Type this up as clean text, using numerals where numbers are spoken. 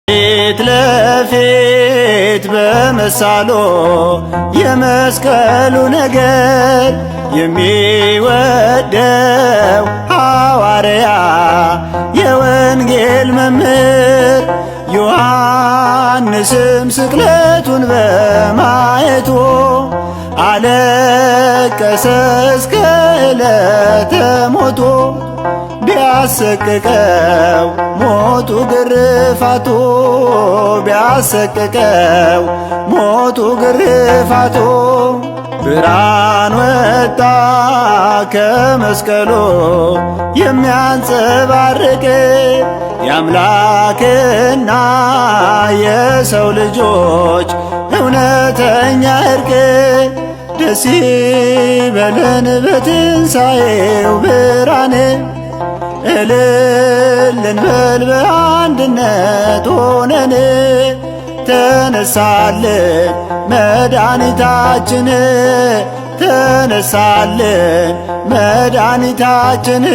ፊት ለፊት በመሳሎ የመስቀሉ ነገር የሚወደው ሐዋርያ የወንጌል መምህር ዮሐንስም ስቅለቱን በማየቱ አለቀሰ እስከ ዕለተ ሞቱ። ቢያሰቅቀው ሞቱ ግርፋቱ፣ ቢያሰቅቀው ሞቱ ግርፋቱ። ብርሃን ወጣ ከመስቀሉ የሚያንጸባርቅ የአምላክና የሰው ልጆች እውነተኛ እርቅ። ደስ ይበለን በትንሣኤው ብርሃን፣ እልል እንበል በአንድነት ሆነን። ተነሳልን መድኃኒታችን፣ ተነሳልን መድኃኒታችን።